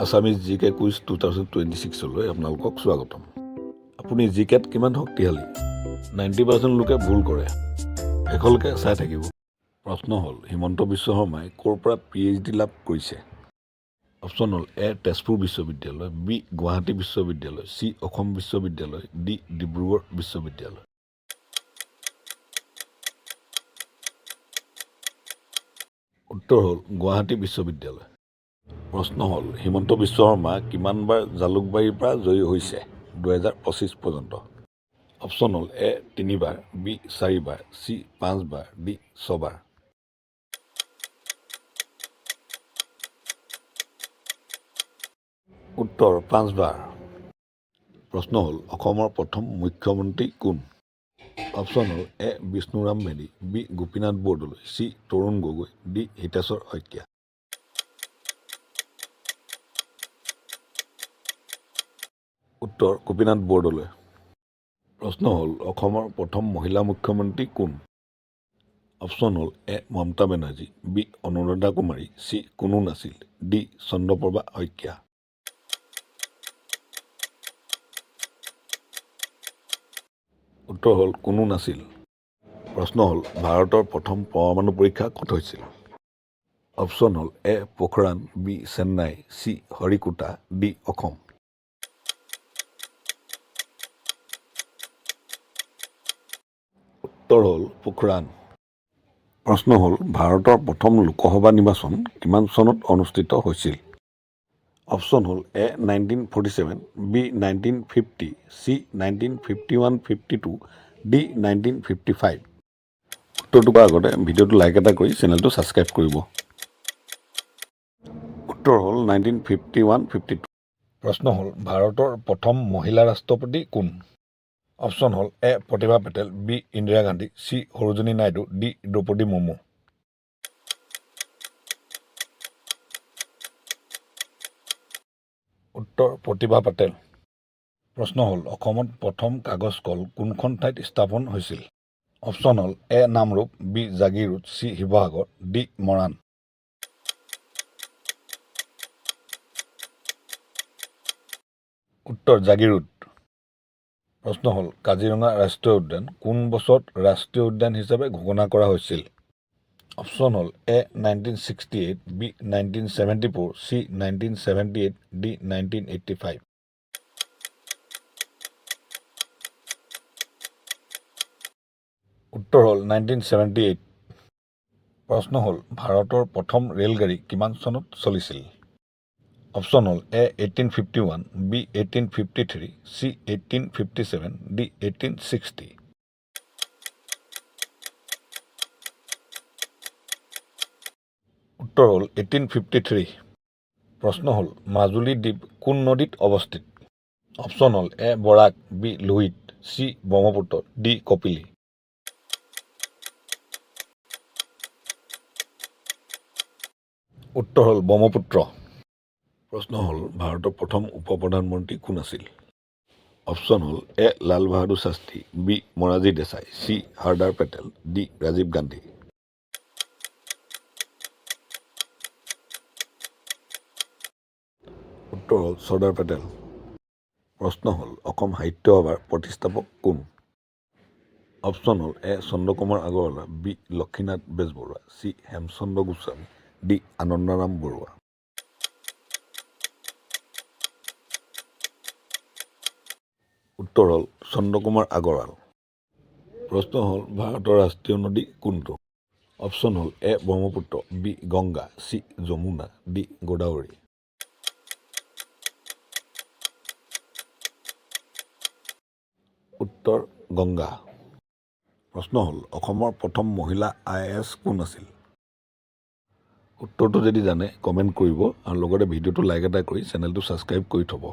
Assamese জিকে quiz 2026লৈ আপোনালোকক স্বাগতম। আপুনি জিকেত কিমান শক্তিশালী? 90% লোকে ভুল কৰে। শেষলৈকে চাই থাকিব। প্ৰশ্ন হ'ল, হিমন্ত বিশ্ব শৰ্মাই ক'ৰ পৰা PhD লাভ কৰিছে? অপশ্যন হ'ল এ তেজপুৰ বিশ্ববিদ্যালয়, বি গুৱাহাটী বিশ্ববিদ্যালয়, চি অসম বিশ্ববিদ্যালয়, ডি ডিব্ৰুগড় বিশ্ববিদ্যালয়। উত্তৰ হ'ল গুৱাহাটী বিশ্ববিদ্যালয়। প্ৰশ্ন হ'ল, হিমন্ত বিশ্ব শৰ্মা কিমানবাৰ জালুকবাৰীৰ পৰা জয়ী হৈছে 2025 পৰ্যন্ত? অপশ্যন হ'ল এ 3বাৰ, বি 4বাৰ, চি 5বাৰ, ডি 6বাৰ। উত্তৰ 5বাৰ। প্ৰশ্ন হ'ল, অসমৰ প্ৰথম মুখ্যমন্ত্ৰী কোন? অপশ্যন হ'ল এ Bishnuram Medhi, B Gopinath Bordoloi, C Tarun Gogoi, D Hiteswar Saikia. উত্তৰ গোপীনাথ বৰদলৈ। প্ৰশ্ন হ'ল, অসমৰ প্ৰথম মহিলা মুখ্যমন্ত্ৰী কোন? অপশ্যন হ'ল এ মমতা বেনাৰ্জী, বি অনুৰাধা কুমাৰী, চি কোনো নাছিল, ডি চন্দ্ৰপ্ৰভা শইকীয়া। উত্তৰ হ'ল কোনো নাছিল। প্ৰশ্ন হ'ল, ভাৰতৰ প্ৰথম পৰমাণু পৰীক্ষা ক'ত হৈছিল? অপশ্যন হ'ল A Pokhran, B Chennai, C Harikota, D Assam. উত্তৰ হ'ল পোখৰাণ। প্ৰশ্ন হ'ল, ভাৰতৰ প্ৰথম লোকসভা নিৰ্বাচন কিমান চনত অনুষ্ঠিত হৈছিল? অপশ্যন হ'ল এ 1947, বি 1950, চি 1951-52, ডি 1955। উত্তৰটো কোৱাৰ আগতে ভিডিঅ'টো লাইক এটা কৰি চেনেলটো ছাবস্ক্ৰাইব কৰিব। উত্তৰ হ'ল 1951-52। প্ৰশ্ন হ'ল, ভাৰতৰ প্ৰথম মহিলা ৰাষ্ট্ৰপতি কোন? অপশ্যন হ'ল A Pratibha Patil, B Indira Gandhi, C Sarojini Naidu, D Droupadi Murmu. উত্তৰ প্ৰতিভা পেটেল। প্ৰশ্ন হ'ল, অসমত প্ৰথম কাগজ কল কোনখন ঠাইত স্থাপন হৈছিল? অপশ্যন হ'ল A Namrup, B Jagiroad, C Sivasagar, D Moran. উত্তৰ জাগিৰোড। প্ৰশ্ন হ'ল, কাজিৰঙা ৰাষ্ট্ৰীয় উদ্যান কোন বছৰত ৰাষ্ট্ৰীয় উদ্যান হিচাপে ঘোষণা কৰা হৈছিল? অপশ্যন হ'ল এ 1968, বি 1974, চি 1978, ডি 1985। উত্তৰ হ'ল 1978। প্ৰশ্ন হ'ল, ভাৰতৰ প্ৰথম ৰেলগাড়ী কিমান চনত চলিছিল? অপশ্যন হ'ল এ 1851, বি 1853, চি 1857, ডি 1860। উত্তৰ হ'ল 1853। প্ৰশ্ন হ'ল, মাজুলী দ্বীপ কোন নদীত অৱস্থিত? অপশ্যন হ'ল A Barak, B Lohit, C Brahmaputra, D Kopili. উত্তৰ হ'ল ব্ৰহ্মপুত্ৰ। প্ৰশ্ন হ'ল, ভাৰতৰ প্ৰথম উপ প্ৰধানমন্ত্ৰী কোন আছিল? অপশ্যন হ'ল A Lal Bahadur Shastri, B Morarji Desai, C Sardar Patel, D Rajiv Gandhi. উত্তৰ হ'ল চৰ্দাৰ পেটেল। প্ৰশ্ন হ'ল, অসম সাহিত্য সভাৰ প্ৰতিষ্ঠাপক কোন? অপশ্যন হ'ল A Chandrakumar Agarwala, B Lakshminath Bezbaroa, C Hemchandra Goswami, D Anandaram Barua. উত্তৰ হ'ল চন্দ্ৰকুমাৰ আগৰৱাল। প্ৰশ্ন হ'ল, ভাৰতৰ ৰাষ্ট্ৰীয় নদী কোনটো? অপশ্যন হ'ল A Brahmaputra, B Ganga, C Yamuna, D Godavari. উত্তৰ গংগা। প্ৰশ্ন হ'ল, অসমৰ প্ৰথম মহিলা IAS কোন আছিল? উত্তৰটো যদি জানে কমেণ্ট কৰিব আৰু লগতে ভিডিঅ'টো লাইক এটা কৰি চেনেলটো ছাবস্ক্ৰাইব কৰি থ'ব।